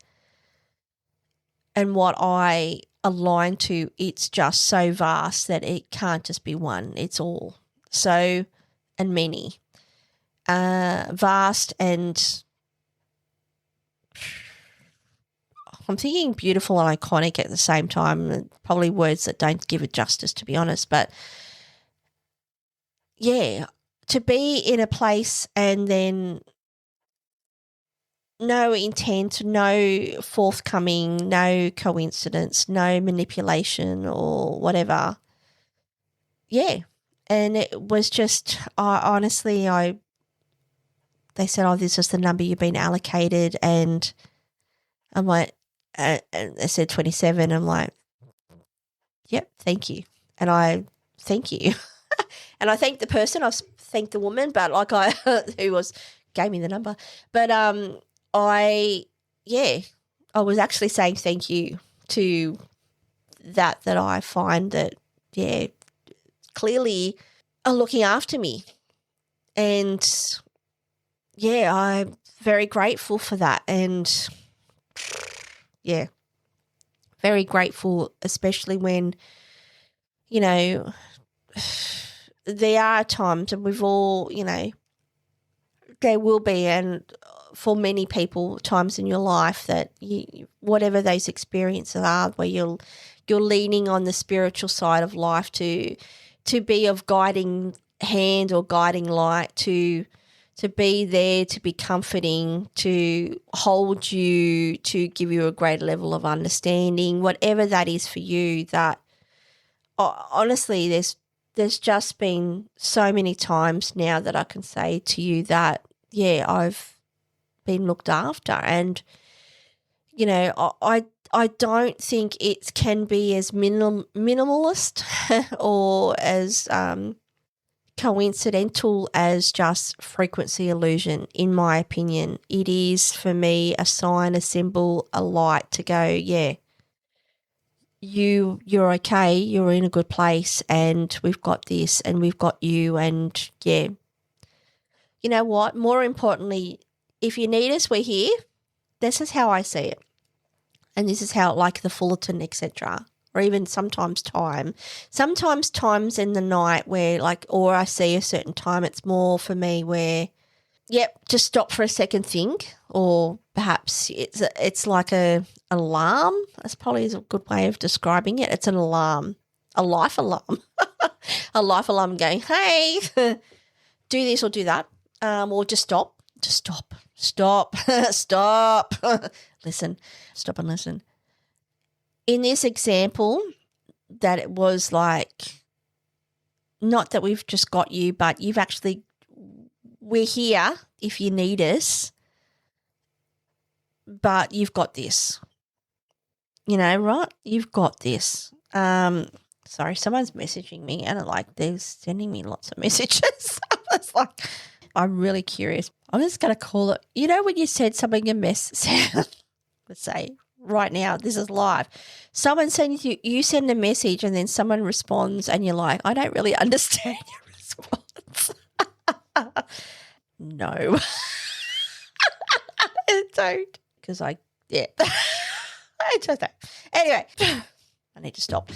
and what I align to, it's just so vast that it can't just be one. It's all so and many. Vast and I'm thinking beautiful and iconic at the same time, probably words that don't give it justice, to be honest. But, yeah, to be in a place and then no intent, no forthcoming, no coincidence, no manipulation or whatever. Yeah. And it was just, honestly, they said, this is the number you've been allocated. And I'm like, and they said 27. I'm like, yep, thank you. And I thank you. And I thank the person, I thanked the woman, but who gave me the number. But I was actually saying thank you to that I find that, clearly are looking after me. And, I'm very grateful for that. And, very grateful, especially when, there are times, and we've all, there will be, and for many people, times in your life that whatever those experiences are, where you're leaning on the spiritual side of life to be of guiding hand or guiding light, to be there, to be comforting, to hold you, to give you a greater level of understanding, whatever that is for you. That honestly, there's just been so many times now that I can say to you that, I've been looked after. And, I don't think it can be as minimalist or as coincidental as just frequency illusion, in my opinion. It is, for me, a sign, a symbol, a light to go, you're okay, you're in a good place, and we've got this, and we've got you, and you know what? More importantly, if you need us, we're here. This is how I see it. And this is how, like the Fullerton, etc., or even sometimes times in the night where, or I see a certain time, it's more for me where, just stop for a second, think, or perhaps it's like an alarm. That's probably a good way of describing it. It's an alarm, a life alarm, a life alarm going, hey, do this or do that, or just stop, stop, listen, stop and listen. In this example, that it was like, not that we've just got you, but we're here if you need us, but you've got this, right? You've got this. Sorry, someone's messaging me, and they're sending me lots of messages. It's like, I'm really curious. I'm just going to call it, you know, when you said something a mess, let's say right now, this is live. Someone sends you send a message and then someone responds and you're like, I don't really understand your response. No. I don't. Because I just don't. Anyway, I need to stop.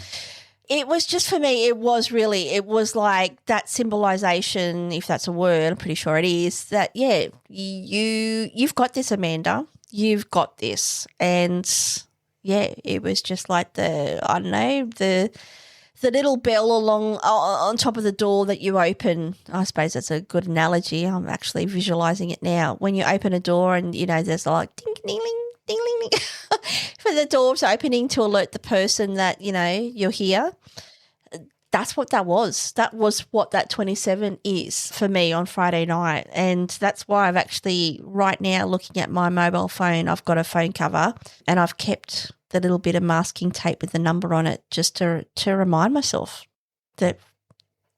It was just for me, it was like that symbolization, if that's a word, I'm pretty sure it is, that, yeah, you've got this, Amanda. You've got this. And, yeah, it was just like the little bell along on top of the door that you open. I suppose that's a good analogy. I'm actually visualizing it now. When you open a door and, you know, there's like ding, ding, ding, ding, ding, ding. For the doors opening to alert the person that, you know, you're here. That's what that was. That was what that 27 is for me on Friday night. And that's why I've actually right now looking at my mobile phone, I've got a phone cover and I've kept the little bit of masking tape with the number on it just to remind myself that,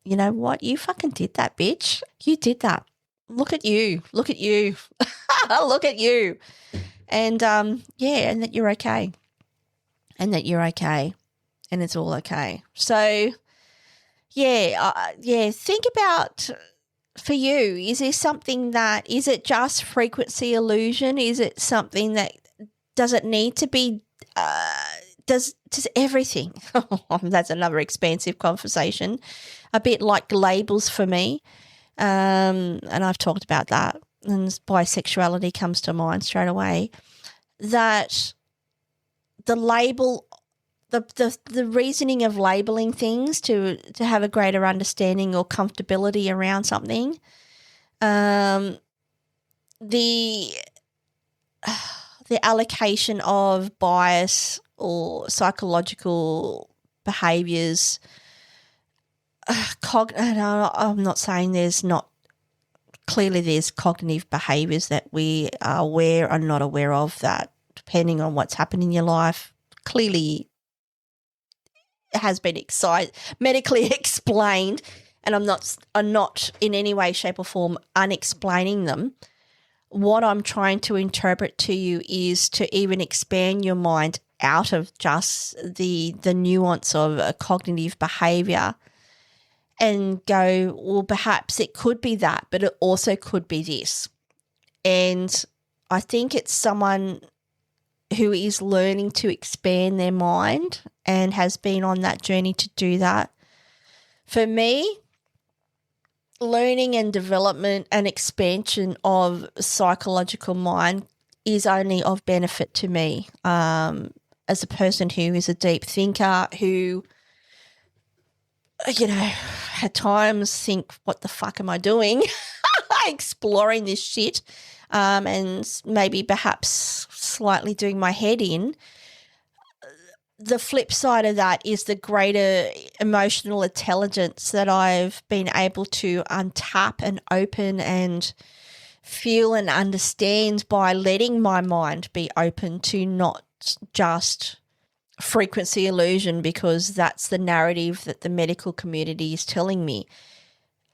you know what, you fucking did that, bitch. You did that. Look at you. Look at you. Look at you. And, yeah, and that you're okay. And that you're okay. And it's all okay. So, yeah, think about for you, is there something that, is it just frequency illusion? Is it something that, does it need to be, does everything, that's another expansive conversation, a bit like labels for me, and I've talked about that, and bisexuality comes to mind straight away, that the label, the reasoning of labeling things to have a greater understanding or comfortability around something, the allocation of bias or psychological behaviours, I'm not saying there's not, clearly there's cognitive behaviours that we are aware or not aware of that, depending on what's happened in your life, clearly has been medically explained, and I'm not in any way, shape or form unexplaining them. What I'm trying to interpret to you is to even expand your mind out of just the nuance of a cognitive behaviour and go, well, perhaps it could be that, but it also could be this. And I think it's someone who is learning to expand their mind and has been on that journey to do that. For me, learning and development and expansion of psychological mind is only of benefit to me, as a person who is a deep thinker, who, you know, at times think, what the fuck am I doing? Exploring this shit, and maybe perhaps slightly doing my head in. The flip side of that is the greater emotional intelligence that I've been able to untap and open and feel and understand by letting my mind be open to not just frequency illusion, because that's the narrative that the medical community is telling me.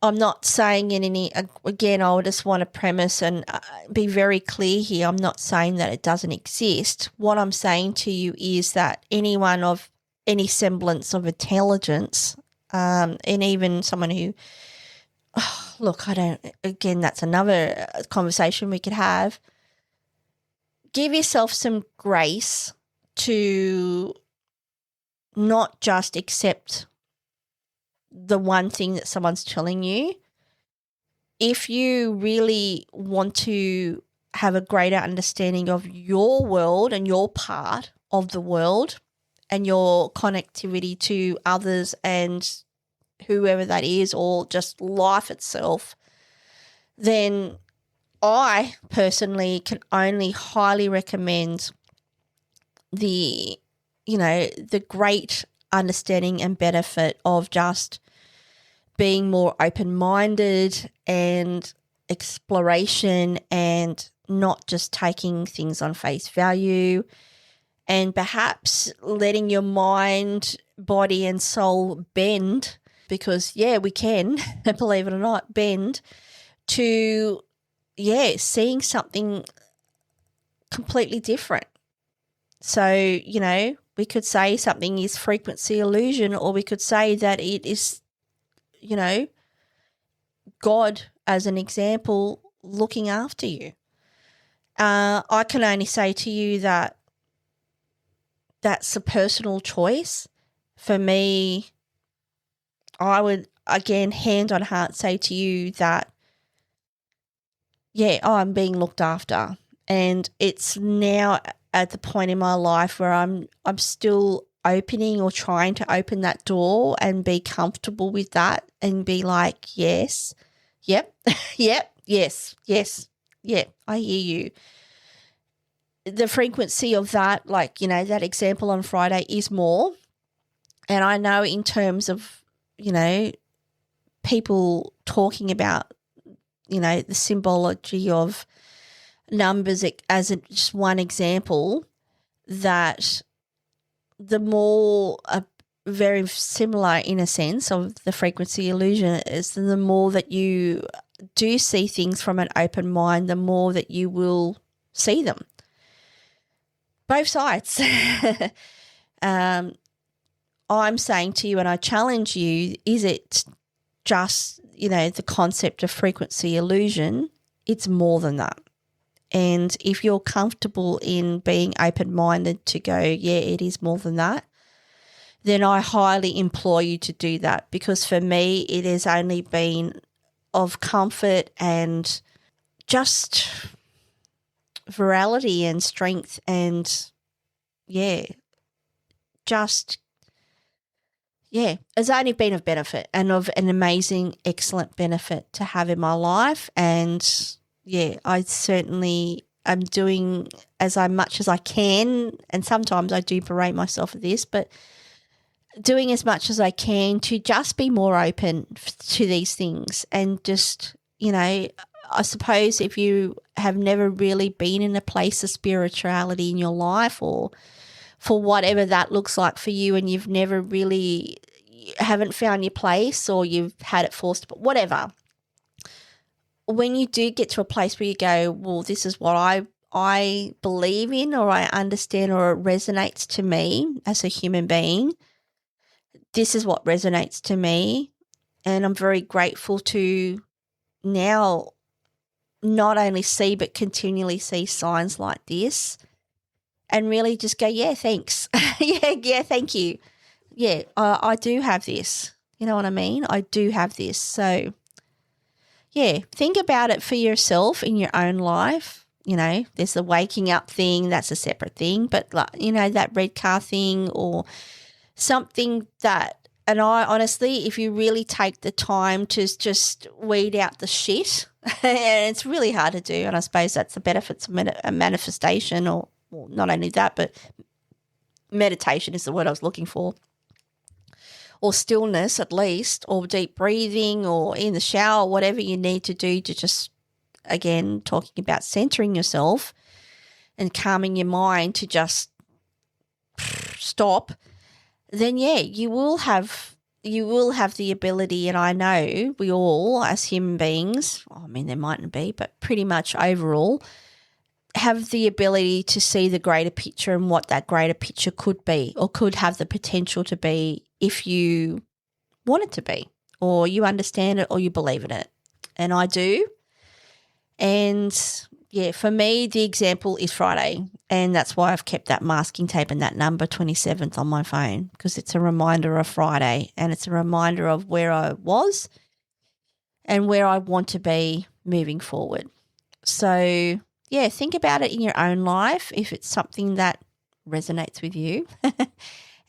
I'm not saying in any, again, I just want to premise and be very clear here. I'm not saying that it doesn't exist. What I'm saying to you is that anyone of any semblance of intelligence, and even someone who, again, that's another conversation we could have. Give yourself some grace to not just accept the one thing that someone's telling you. If you really want to have a greater understanding of your world and your part of the world and your connectivity to others and whoever that is, or just life itself, then I personally can only highly recommend the great understanding and benefit of just being more open-minded and exploration and not just taking things on face value, and perhaps letting your mind, body and soul bend because, we can, believe it or not, bend to, seeing something completely different. So, we could say something is frequency illusion, or we could say that it is, God, as an example, looking after you. I can only say to you that that's a personal choice. For me, I would, again, hand on heart, say to you that, I'm being looked after. And it's now at the point in my life where I'm still opening or trying to open that door and be comfortable with that and be like, yes, yep, yep, yes, I hear you. The frequency of that, that example on Friday is more. And I know in terms of, people talking about, the symbology of numbers as just one example, that the more very similar in a sense of the frequency illusion is, the more that you do see things from an open mind, the more that you will see them. Both sides. I'm saying to you, and I challenge you, is it just, the concept of frequency illusion? It's more than that. And if you're comfortable in being open-minded to go, it is more than that, then I highly implore you to do that, because for me it has only been of comfort and just virality and strength and, it's only been of benefit and of an amazing, excellent benefit to have in my life. And, I certainly am doing as much as I can, and sometimes I do berate myself for this, but doing as much as I can to just be more open to these things. And just, I suppose if you have never really been in a place of spirituality in your life, or for whatever that looks like for you, and you've never really haven't found your place, or you've had it forced, but whatever, when you do get to a place where you go, well, this is what I believe in, or I understand, or it resonates to me as a human being, this is what resonates to me. And I'm very grateful to now not only see, but continually see signs like this, and really just go, thanks. Thank you. I do have this. You know what I mean? I do have this. So, think about it for yourself in your own life. There's the waking up thing, that's a separate thing. But, that red car thing, or something that, and I honestly, if you really take the time to just weed out the shit, and it's really hard to do, and I suppose that's the benefits of a manifestation, or not only that, but meditation is the word I was looking for, or stillness at least, or deep breathing, or in the shower, whatever you need to do to just, again, talking about centering yourself and calming your mind to just stop, then you will have the ability, and I know we all as human beings, there mightn't be, but pretty much overall, have the ability to see the greater picture and what that greater picture could be, or could have the potential to be, if you want it to be, or you understand it, or you believe in it. And I do. And for me, the example is Friday, and that's why I've kept that masking tape and that number 27th on my phone, because it's a reminder of Friday, and it's a reminder of where I was and where I want to be moving forward. So, think about it in your own life if it's something that resonates with you.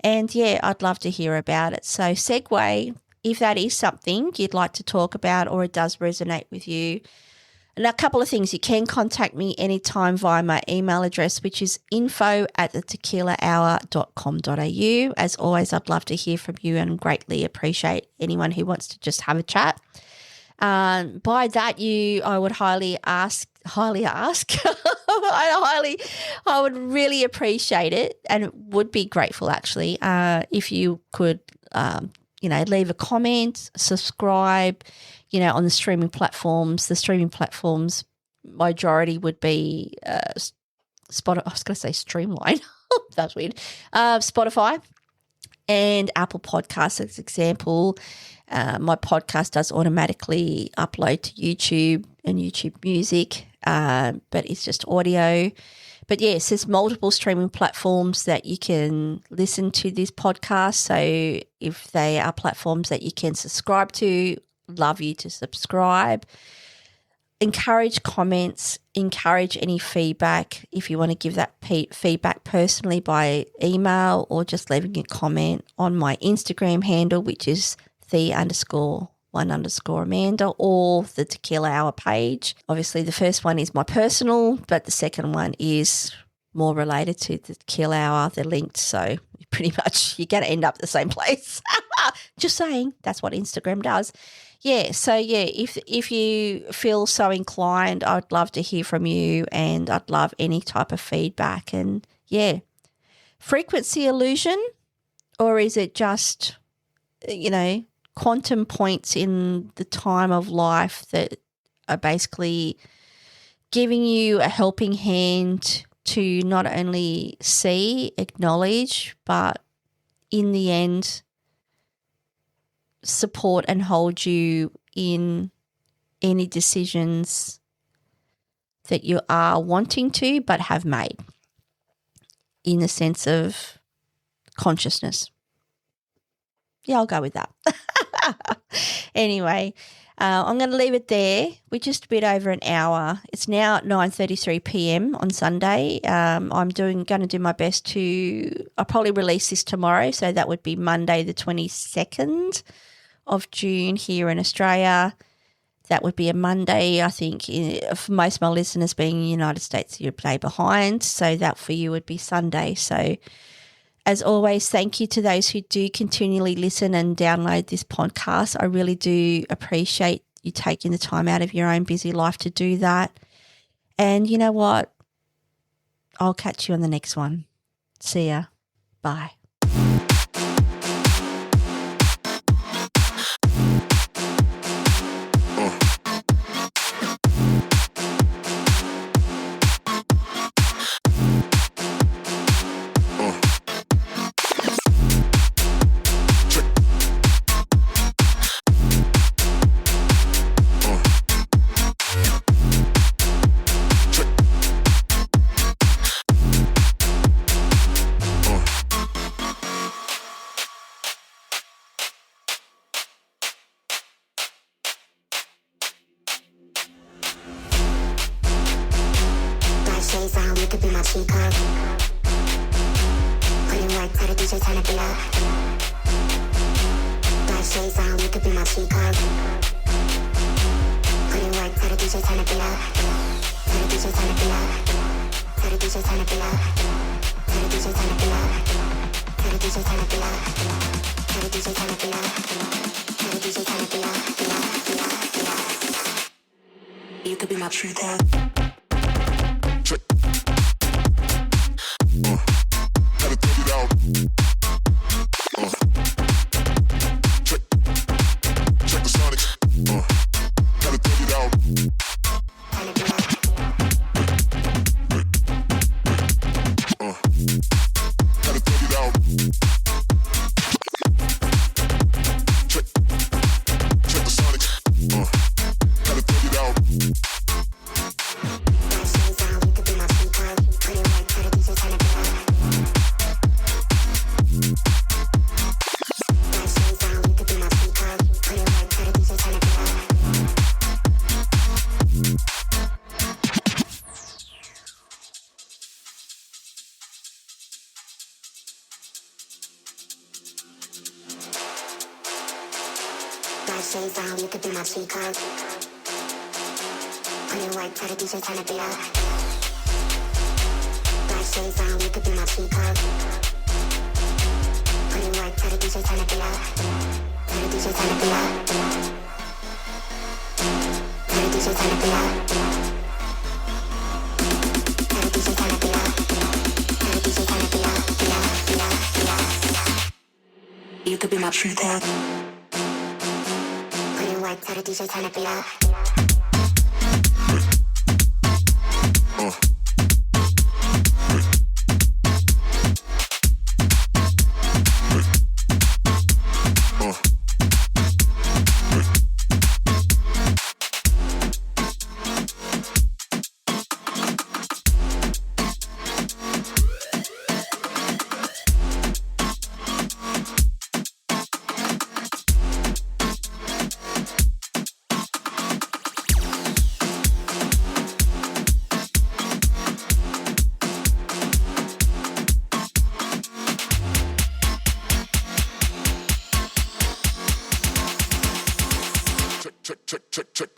And, I'd love to hear about it. So, segue, if that is something you'd like to talk about, or it does resonate with you. And a couple of things, you can contact me anytime via my email address, which is info@thetequilahour.com.au. As always, I'd love to hear from you and greatly appreciate anyone who wants to just have a chat. By that, I would highly ask, I would really appreciate it, and would be grateful actually, if you could leave a comment, subscribe, on the streaming platforms. The streaming platforms majority would be I was going to say Streamline. That's weird. Spotify and Apple Podcasts, as an example. My podcast does automatically upload to YouTube and YouTube Music, but it's just audio. But yes, there's multiple streaming platforms that you can listen to this podcast. So if they are platforms that you can subscribe to, love you to subscribe. Encourage comments, encourage any feedback. If you want to give that feedback personally by email or just leaving a comment on my Instagram handle, which is _1_Amanda, or the Tequila Hour page. Obviously, the first one is my personal, but the second one is more related to the Tequila Hour. They're linked, so pretty much you're going to end up at the same place. Just saying, that's what Instagram does. Yeah, so if you feel so inclined, I'd love to hear from you, and I'd love any type of feedback. And frequency illusion, or is it just, quantum points in the time of life that are basically giving you a helping hand to not only see, acknowledge, but in the end support and hold you in any decisions that you are wanting to but have made, in the sense of consciousness. Yeah, I'll go with that. Anyway, I'm going to leave it there. We're just a bit over an hour. It's now at 9:33 p.m. on Sunday. I'm going to do my best to – I'll probably release this tomorrow, so that would be Monday the 22nd of June here in Australia. That would be a Monday, I think, for most of my listeners being in the United States, you're a day behind. So that for you would be Sunday. So as always, thank you to those who do continually listen and download this podcast. I really do appreciate you taking the time out of your own busy life to do that. And you know what? I'll catch you on the next one. See ya. Bye. You could be my true girl. Gotta take it out. Check the sonics. Gotta take it out. Gotta take it out. Check the sonics. Gotta take it out. Shades on, you could be my cheat code. Put in work, tell the DJ turn the beat up. Black shades on, you could be my cheat code. Put in work, tell the DJ turn the beat up. Tell the DJ turn the beat up. Tell the DJ turn the beat up. Tell the DJ turn the beat up. Tell the DJ turn the beat up. You could be my true card. Put in work, tell the DJ turn the beat up.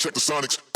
Check the Sonics.